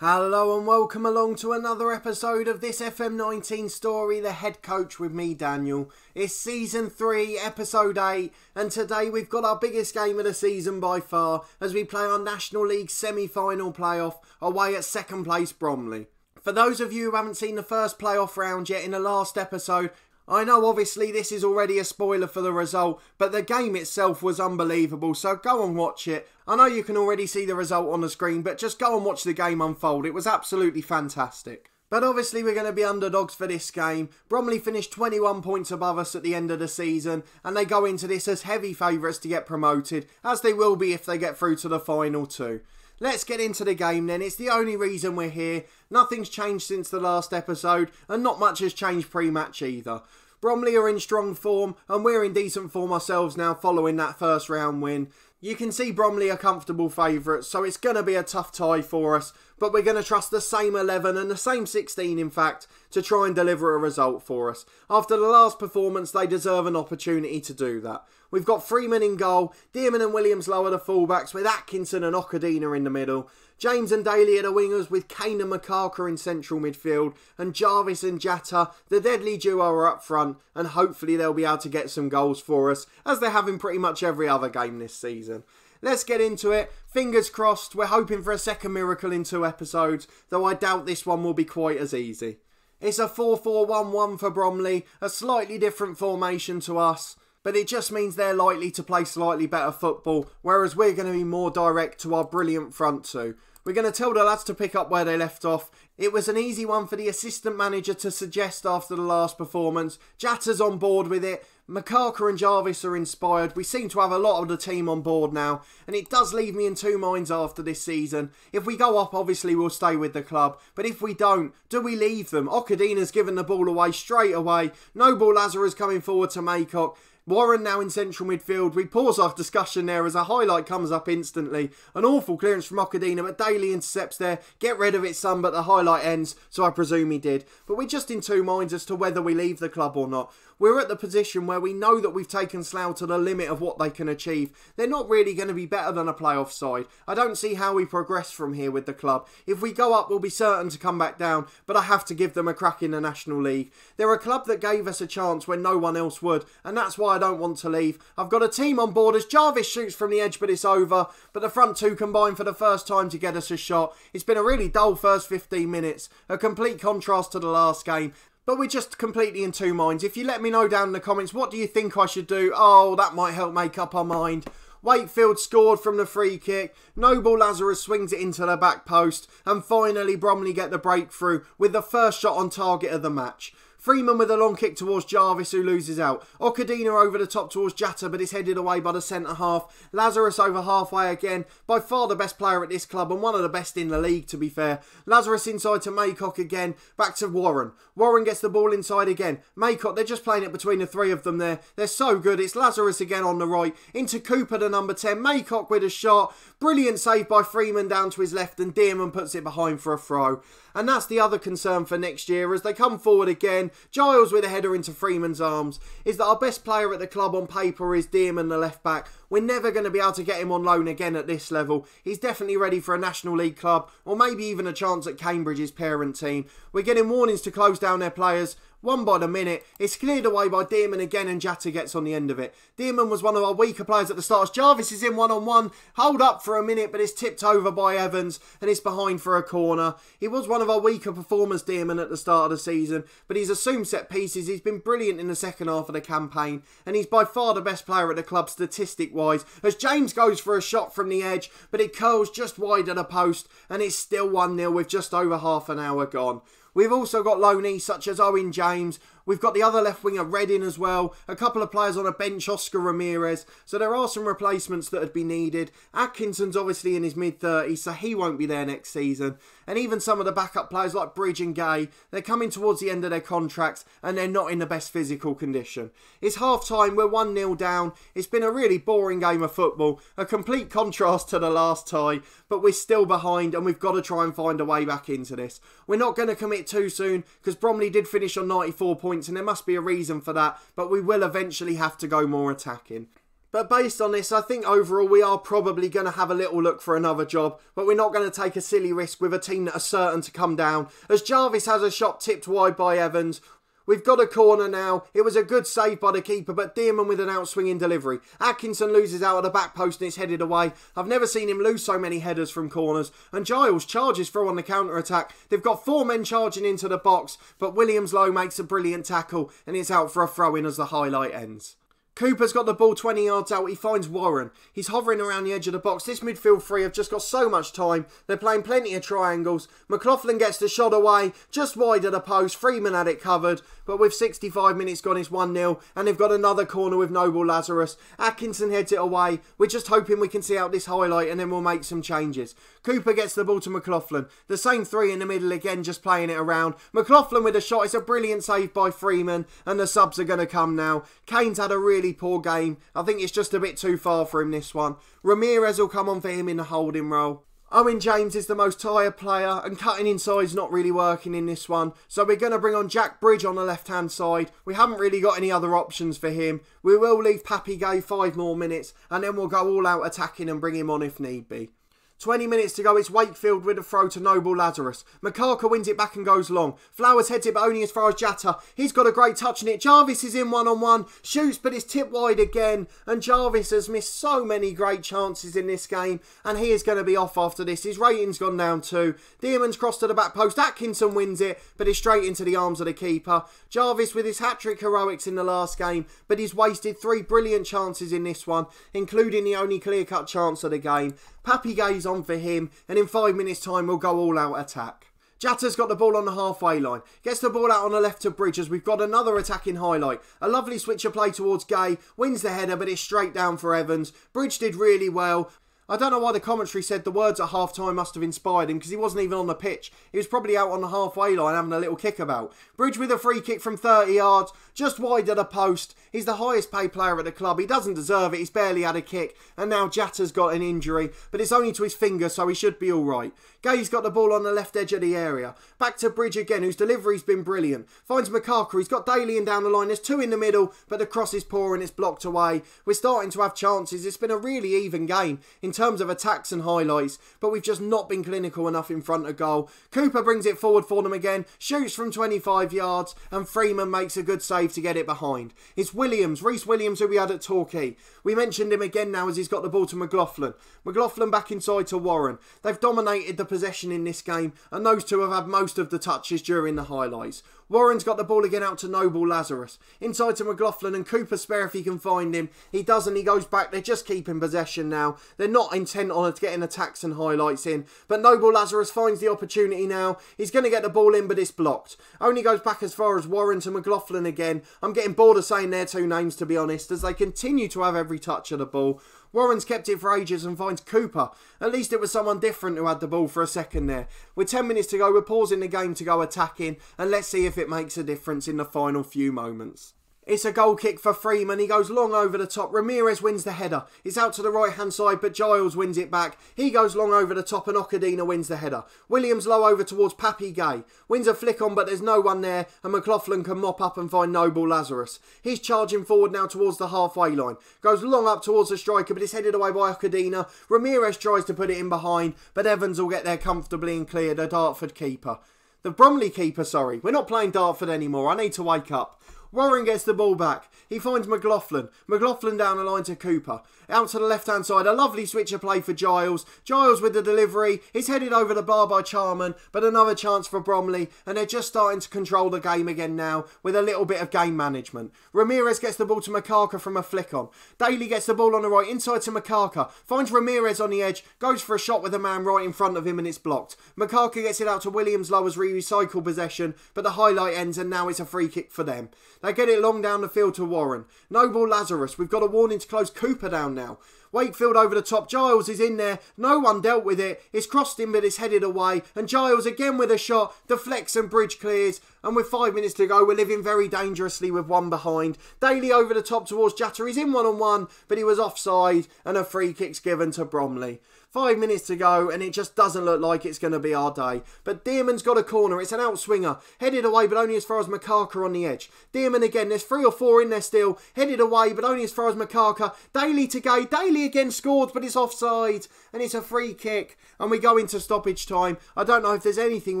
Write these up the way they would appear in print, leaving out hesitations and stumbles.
Hello and welcome along to another episode of this FM19 story, The Head Coach with me, Daniel. It's Season 3, Episode 8, and today we've got our biggest game of the season by far as we play our National League semi-final playoff away at second place Bromley. For those of you who haven't seen the first playoff round yet in the last episode, I know obviously this is already a spoiler for the result, but the game itself was unbelievable, so go and watch it. I know you can already see the result on the screen, but just go and watch the game unfold. It was absolutely fantastic. But obviously we're going to be underdogs for this game. Bromley finished 21 points above us at the end of the season, and they go into this as heavy favourites to get promoted, as they will be if they get through to the final too. Let's get into the game then. It's the only reason we're here. Nothing's changed since the last episode, and not much has changed pre-match either. Bromley are in strong form, and we're in decent form ourselves now following that first round win. You can see Bromley are comfortable favourites, so it's going to be a tough tie for us, but we're going to trust the same 11 and the same 16 in fact to try and deliver a result for us. After the last performance, they deserve an opportunity to do that. We've got Freeman in goal, Dearman and Williams lower the fullbacks with Atkinson and Okadina in the middle. James and Daly are the wingers with Cain and McCarker in central midfield, and Jarvis and Jatta, the deadly duo, are up front, and hopefully they'll be able to get some goals for us, as they have in pretty much every other game this season. Let's get into it. Fingers crossed, we're hoping for a second miracle in 2 episodes, though I doubt this one will be quite as easy. It's a 4-4-1-1 for Bromley, a slightly different formation to us, but it just means they're likely to play slightly better football, whereas we're going to be more direct to our brilliant front two. We're going to tell the lads to pick up where they left off. It was an easy one for the assistant manager to suggest after the last performance. Jatta's on board with it. McCarker and Jarvis are inspired. We seem to have a lot of the team on board now, and it does leave me in 2 minds after this season. If we go up, obviously we'll stay with the club, but if we don't, do we leave them? Okadina's given the ball away straight away. Noble Lazarus coming forward to Maycock. Warren now in central midfield. We pause our discussion there as a highlight comes up instantly. An awful clearance from Okadina, but Daly intercepts there. Get rid of it, son, but the highlight ends, so I presume he did. But we're just in 2 minds as to whether we leave the club or not. We're at the position where we know that we've taken Slough to the limit of what they can achieve. They're not really going to be better than a playoff side. I don't see how we progress from here with the club. If we go up, we'll be certain to come back down, but I have to give them a crack in the National League. They're a club that gave us a chance when no one else would, and that's why I don't want to leave. I've got a team on board as Jarvis shoots from the edge, but it's over. But the front two combine for the first time to get us a shot. It's been a really dull first 15 minutes. A complete contrast to the last game. But we're just completely in 2 minds. If you let me know down in the comments, what do you think I should do? Oh, that might help make up our mind. Wakefield scored from the free kick. Noble Lazarus swings it into the back post. And finally, Bromley get the breakthrough with the first shot on target of the match. Freeman with a long kick towards Jarvis, who loses out. Okadina over the top towards Jatta, but it's headed away by the centre-half. Lazarus over halfway again. By far the best player at this club, and one of the best in the league, to be fair. Lazarus inside to Maycock again. Back to Warren. Warren gets the ball inside again. Maycock, they're just playing it between the 3 of them there. They're so good. It's Lazarus again on the right. Into Cooper, the number 10. Maycock with a shot. Brilliant save by Freeman down to his left, and Dearman puts it behind for a throw. And that's the other concern for next year as they come forward again. Giles with a header into Freeman's arms. Is that our best player at the club on paper is Dearman, the left back. We're never going to be able to get him on loan again at this level. He's definitely ready for a National League club, or maybe even a chance at Cambridge's parent team. We're getting warnings to close down their players. 1 by the minute. It's cleared away by Dearman again, and Jatta gets on the end of it. Dearman was one of our weaker players at the start. Jarvis is in one-on-one. Hold up for a minute, but it's tipped over by Evans, and it's behind for a corner. He was one of our weaker performers, Dearman, at the start of the season, but he's assumed set pieces. He's been brilliant in the second half of the campaign, and he's by far the best player at the club statistic-wise, as James goes for a shot from the edge, but it curls just wide of the post, and it's still 1-0 with just over half an hour gone. We've also got loanees such as Owen James. We've got the other left winger, Redding, as well. A couple of players on a bench, Oscar Ramirez. So there are some replacements that would be needed. Atkinson's obviously in his mid-30s, so he won't be there next season. And even some of the backup players like Bridge and Gay, they're coming towards the end of their contracts and they're not in the best physical condition. It's half-time, we're 1-0 down. It's been a really boring game of football. A complete contrast to the last tie, but we're still behind and we've got to try and find a way back into this. We're not going to commit too soon because Bromley did finish on 94 points and there must be a reason for that, but we will eventually have to go more attacking. But based on this, I think overall we are probably going to have a little look for another job, but we're not going to take a silly risk with a team that are certain to come down, as Jarvis has a shot tipped wide by Evans. We've got a corner now. It was a good save by the keeper, but Dearman with an outswinging delivery. Atkinson loses out of the back post and it's headed away. I've never seen him lose so many headers from corners. And Giles charges through on the counter-attack. They've got 4 men charging into the box, but Williams Lowe makes a brilliant tackle and it's out for a throw-in as the highlight ends. Cooper's got the ball 20 yards out. He finds Warren. He's hovering around the edge of the box. This midfield three have just got so much time. They're playing plenty of triangles. McLaughlin gets the shot away, just wide of the post. Freeman had it covered. But with 65 minutes gone, it's 1-0. And they've got another corner with Noble Lazarus. Atkinson heads it away. We're just hoping we can see out this highlight and then we'll make some changes. Cooper gets the ball to McLaughlin. The same three in the middle again, just playing it around. McLaughlin with a shot. It's a brilliant save by Freeman. And the subs are going to come now. Cain's had a really poor game. I think it's just a bit too far for him, this one. Ramirez will come on for him in the holding role. Owen James is the most tired player and cutting inside's not really working in this one. So we're going to bring on Jack Bridge on the left-hand side. We haven't really got any other options for him. We will leave Pappy Gay 5 more minutes and then we'll go all out attacking and bring him on if need be. 20 minutes to go, it's Wakefield with a throw to Noble Lazarus. McCarker wins it back and goes long. Flowers heads it but only as far as Jatta. He's got a great touch in it. Jarvis is in one-on-one. Shoots but it's tipped wide again. And Jarvis has missed so many great chances in this game. And he is going to be off after this. His rating's gone down too. Dearman's crossed to the back post. Atkinson wins it but it's straight into the arms of the keeper. Jarvis with his hat-trick heroics in the last game. But he's wasted 3 brilliant chances in this one. Including the only clear-cut chance of the game. Pappy Gay's on for him, and in 5 minutes' time we'll go all out attack. Jatta's got the ball on the halfway line. Gets the ball out on the left to Bridge as we've got another attacking highlight. A lovely switch of play towards Gay. Wins the header, but it's straight down for Evans. Bridge did really well. I don't know why the commentary said the words at half-time must have inspired him because he wasn't even on the pitch. He was probably out on the halfway line having a little kickabout. Bridge with a free kick from 30 yards, just wide of the post. He's the highest paid player at the club. He doesn't deserve it. He's barely had a kick. And now Jatta's got an injury, but it's only to his finger, so he should be all right. Gay's got the ball on the left edge of the area. Back to Bridge again, whose delivery's been brilliant. Finds McCarker. He's got Daly in down the line. There's 2 in the middle, but the cross is poor and it's blocked away. We're starting to have chances. It's been a really even game in terms of attacks and highlights, but we've just not been clinical enough in front of goal. Cooper brings it forward for them again, shoots from 25 yards, and Freeman makes a good save to get it behind. It's Williams, Reece Williams, who we had at Torquay. We mentioned him again now as he's got the ball to McLaughlin. McLaughlin back inside to Warren. They've dominated the possession in this game, and those two have had most of the touches during the highlights. Warren's got the ball again out to Noble Lazarus. Inside to McLaughlin and Cooper spare if he can find him. He doesn't, he goes back. They're just keeping possession now. They're not intent on getting attacks and highlights in. But Noble Lazarus finds the opportunity now. He's going to get the ball in, but it's blocked. Only goes back as far as Warren to McLaughlin again. I'm getting bored of saying their 2 names, to be honest, as they continue to have every touch of the ball. Warren's kept it for ages and finds Cooper. At least it was someone different who had the ball for a second there. With 10 minutes to go, we're pausing the game to go attacking, and let's see if it makes a difference in the final few moments. It's a goal kick for Freeman. He goes long over the top. Ramirez wins the header. It's out to the right-hand side, but Giles wins it back. He goes long over the top and Okadina wins the header. Williams low over towards Pappy Gay. Wins a flick on, but there's no one there, and McLaughlin can mop up and find Noble Lazarus. He's charging forward now towards the halfway line. Goes long up towards the striker, but it's headed away by Okadina. Ramirez tries to put it in behind, but Evans will get there comfortably and clear, the Dartford keeper. The Bromley keeper, sorry. We're not playing Dartford anymore. I need to wake up. Warren gets the ball back. He finds McLaughlin. McLaughlin down the line to Cooper. Out to the left-hand side. A lovely switch of play for Giles. Giles with the delivery. He's headed over the bar by Charman, but another chance for Bromley, and they're just starting to control the game again now with a little bit of game management. Ramirez gets the ball to McCarker from a flick on. Daly gets the ball on the right, inside to McCarker. Finds Ramirez on the edge. Goes for a shot with a man right in front of him, and it's blocked. McCarker gets it out to Williams Lowe as recycle possession, but the highlight ends, and now it's a free kick for them. They get it long down the field to Warren. Noble Lazarus. We've got a warning to close Cooper down now. Wakefield over the top. Giles is in there. No one dealt with it. It's crossed him, but it's headed away. And Giles again with a shot. Deflects and Bridge clears. And with 5 minutes to go, we're living very dangerously with one behind. Daly over the top towards Jatta. He's in one-on-one, but he was offside, and a free kick's given to Bromley. 5 minutes to go, and it just doesn't look like it's going to be our day. But Dearman's got a corner. It's an outswinger. Headed away, but only as far as Makaka on the edge. Dearman again. There's 3 or 4 in there still. Headed away, but only as far as Makaka. Daly to Gay. Daly again scored, but it's offside. And it's a free kick. And we go into stoppage time. I don't know if there's anything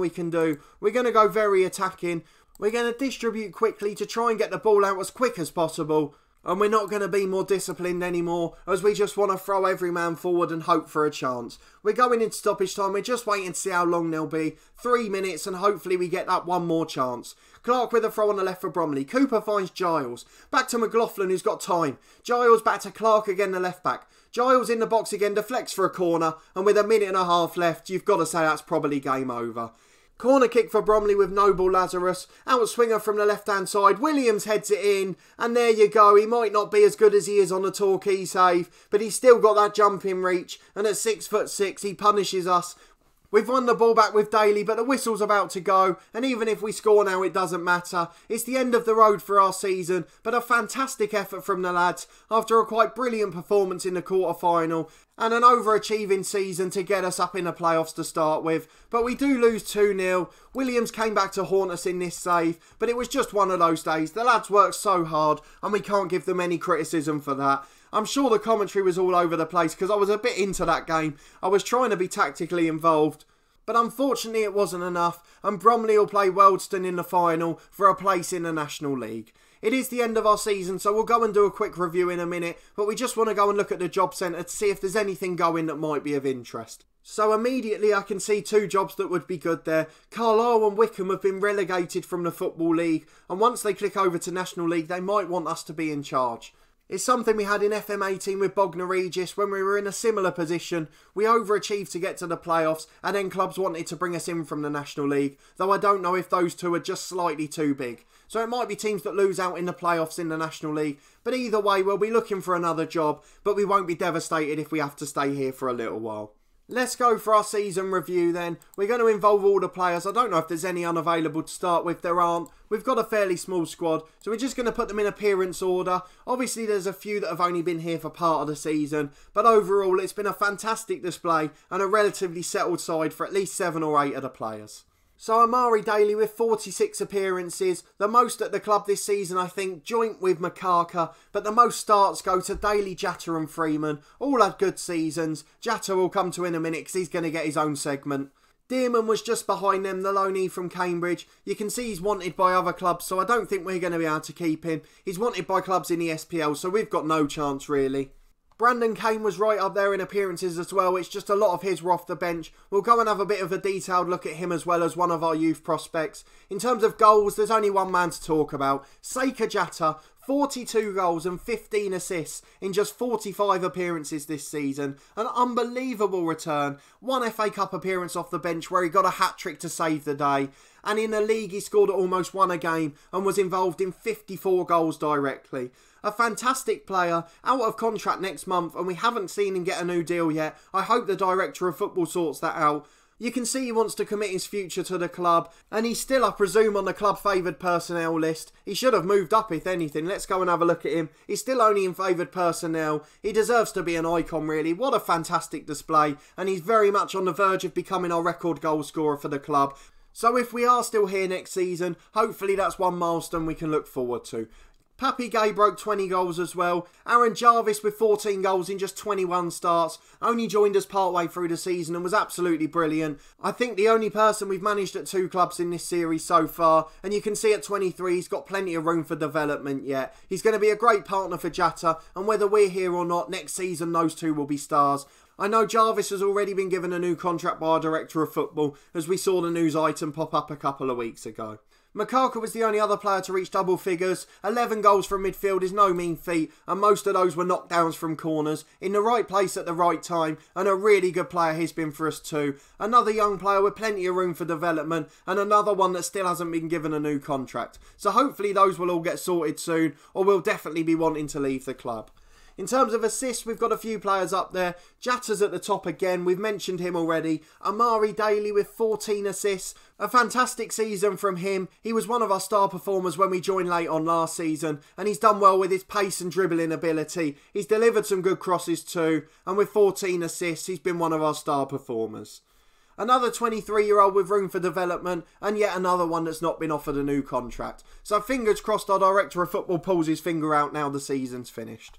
we can do. We're going to go very attacking. We're going to distribute quickly to try and get the ball out as quick as possible. And we're not going to be more disciplined anymore, as we just want to throw every man forward and hope for a chance. We're going into stoppage time. We're just waiting to see how long they'll be. 3 minutes, and hopefully we get that one more chance. Clark with a throw on the left for Bromley. Cooper finds Giles. Back to McLaughlin, who's got time. Giles back to Clark again, the left back. Giles in the box again, deflects for a corner. And with a minute and a half left, you've got to say that's probably game over. Corner kick for Bromley with Noble Lazarus. Outswinger from the left-hand side. Williams heads it in. And there you go. He might not be as good as he is on the Torquay save, but he's still got that jumping reach. And at 6'6", he punishes us. We've won the ball back with Daly, but the whistle's about to go. And even if we score now, it doesn't matter. It's the end of the road for our season, but a fantastic effort from the lads after a quite brilliant performance in the quarter-final. And an overachieving season to get us up in the playoffs to start with. But we do lose 2-0. Williams came back to haunt us in this save, but it was just one of those days. The lads worked so hard, and we can't give them any criticism for that. I'm sure the commentary was all over the place because I was a bit into that game. I was trying to be tactically involved. But unfortunately it wasn't enough, and Bromley will play Wealdstone in the final for a place in the National League. It is the end of our season, so we'll go and do a quick review in a minute, but we just want to go and look at the job centre to see if there's anything going that might be of interest. So immediately I can see 2 jobs that would be good there. Carlisle and Wickham have been relegated from the Football League, and once they click over to National League, they might want us to be in charge. It's something we had in FM19 with Bognor Regis when we were in a similar position. We overachieved to get to the playoffs, and then clubs wanted to bring us in from the National League, though I don't know if those two are just slightly too big. So it might be teams that lose out in the playoffs in the National League, but either way we'll be looking for another job, but we won't be devastated if we have to stay here for a little while. Let's go for our season review then. We're going to involve all the players. I don't know if there's any unavailable to start with. There aren't. We've got a fairly small squad, so we're just going to put them in appearance order. Obviously there's a few that have only been here for part of the season, but overall it's been a fantastic display and a relatively settled side for at least 7 or 8 of the players. So Amari Daly with 46 appearances, the most at the club this season I think, joint with Makaka, but the most starts go to Daly, Jatta and Freeman. All had good seasons. Jatta will come to in a minute because he's going to get his own segment. Dearman was just behind them, the loanee from Cambridge. You can see he's wanted by other clubs, so I don't think we're going to be able to keep him. He's wanted by clubs in the SPL, so we've got no chance really. Brandon Cain was right up there in appearances as well. It's just a lot of his were off the bench. We'll go and have a bit of a detailed look at him as well as one of our youth prospects. In terms of goals, there's only one man to talk about. Seika Jatta, 42 goals and 15 assists in just 45 appearances this season. An unbelievable return. One FA Cup appearance off the bench where he got a hat-trick to save the day. And in the league he scored almost 1 a game and was involved in 54 goals directly. A fantastic player, out of contract next month, and we haven't seen him get a new deal yet. I hope the director of football sorts that out. You can see he wants to commit his future to the club, and he's still, I presume, on the club favoured personnel list. He should have moved up if anything. Let's go and have a look at him. He's still only in favoured personnel. He deserves to be an icon really. What a fantastic display, and he's very much on the verge of becoming our record goal scorer for the club. So if we are still here next season, hopefully that's one milestone we can look forward to. Pappy Gay broke 20 goals as well. Aaron Jarvis with 14 goals in just 21 starts. Only joined us partway through the season and was absolutely brilliant. I think the only person we've managed at 2 clubs in this series so far. And you can see at 23 he's got plenty of room for development yet. He's going to be a great partner for Jatta. And whether we're here or not, next season those 2 will be stars. I know Jarvis has already been given a new contract by our director of football, as we saw the news item pop up a couple of weeks ago. Makaka was the only other player to reach double figures. 11 goals from midfield is no mean feat, and most of those were knockdowns from corners. In the right place at the right time, and a really good player he's been for us too. Another young player with plenty of room for development, and another one that still hasn't been given a new contract. So hopefully those will all get sorted soon, or we'll definitely be wanting to leave the club. In terms of assists, we've got a few players up there. Jata's at the top again, we've mentioned him already. Amari Daly with 14 assists. A fantastic season from him. He was one of our star performers when we joined late on last season, and he's done well with his pace and dribbling ability. He's delivered some good crosses too, and with 14 assists, he's been one of our star performers. Another 23-year-old with room for development, and yet another one that's not been offered a new contract. So fingers crossed our director of football pulls his finger out now the season's finished.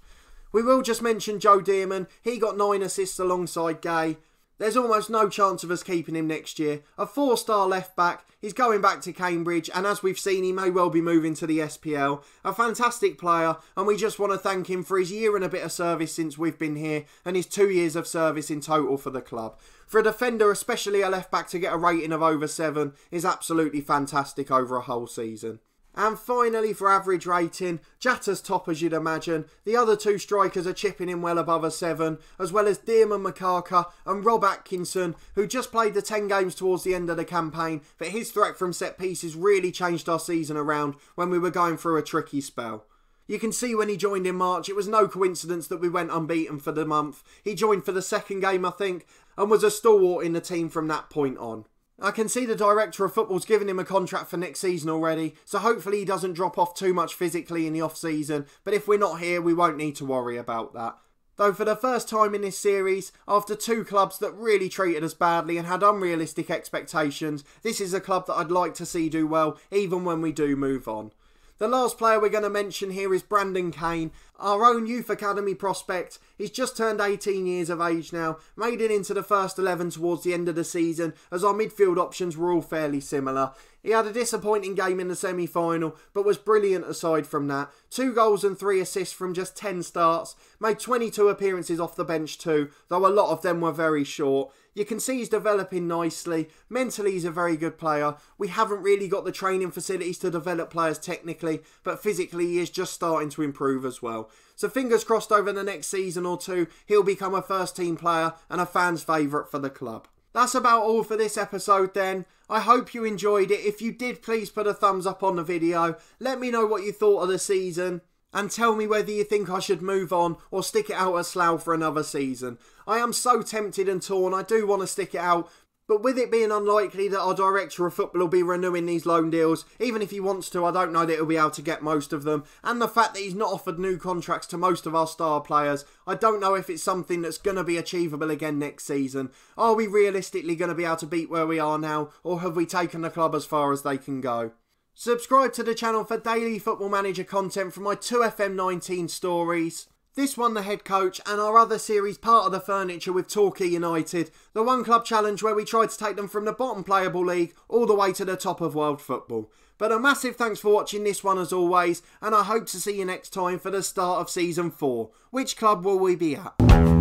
We will just mention Joe Dearman. He got 9 assists alongside Gay. There's almost no chance of us keeping him next year. A 4-star left back, he's going back to Cambridge, and as we've seen, he may well be moving to the SPL. A fantastic player, and we just want to thank him for his year and a bit of service since we've been here, and his 2 years of service in total for the club. For a defender, especially a left back, to get a rating of over 7 is absolutely fantastic over a whole season. And finally, for average rating, Jata's top as you'd imagine. The other 2 strikers are chipping in well above a 7, as well as Dearman Makaka and Rob Atkinson, who just played the 10 games towards the end of the campaign, but his threat from set pieces really changed our season around when we were going through a tricky spell. You can see when he joined in March, it was no coincidence that we went unbeaten for the month. He joined for the second game, I think, and was a stalwart in the team from that point on. I can see the director of football's given him a contract for next season already, so hopefully he doesn't drop off too much physically in the off-season, but if we're not here, we won't need to worry about that. Though for the first time in this series, after 2 clubs that really treated us badly and had unrealistic expectations, this is a club that I'd like to see do well, even when we do move on. The last player we're going to mention here is Brandon Cain, our own youth academy prospect. He's just turned 18 years of age now, made it into the first 11 towards the end of the season as our midfield options were all fairly similar. He had a disappointing game in the semi-final, but was brilliant aside from that. 2 goals and 3 assists from just 10 starts, made 22 appearances off the bench too, though a lot of them were very short. You can see he's developing nicely. Mentally, he's a very good player. We haven't really got the training facilities to develop players technically, but physically he is just starting to improve as well. So fingers crossed over the next season or 2, he'll become a first team player and a fan's favourite for the club. That's about all for this episode then. I hope you enjoyed it. If you did, please put a thumbs up on the video. Let me know what you thought of the season. And tell me whether you think I should move on or stick it out at Slough for another season. I am so tempted and torn. I do want to stick it out. But with it being unlikely that our director of football will be renewing these loan deals, even if he wants to, I don't know that he'll be able to get most of them. And the fact that he's not offered new contracts to most of our star players, I don't know if it's something that's going to be achievable again next season. Are we realistically going to be able to beat where we are now, or have we taken the club as far as they can go? Subscribe to the channel for daily Football Manager content from my 2 FM19 stories. This one, The Head Coach, and our other series, Part of the Furniture with Torquay United, the One Club Challenge where we tried to take them from the bottom playable league all the way to the top of world football. But a massive thanks for watching this one as always, and I hope to see you next time for the start of Season 4. Which club will we be at?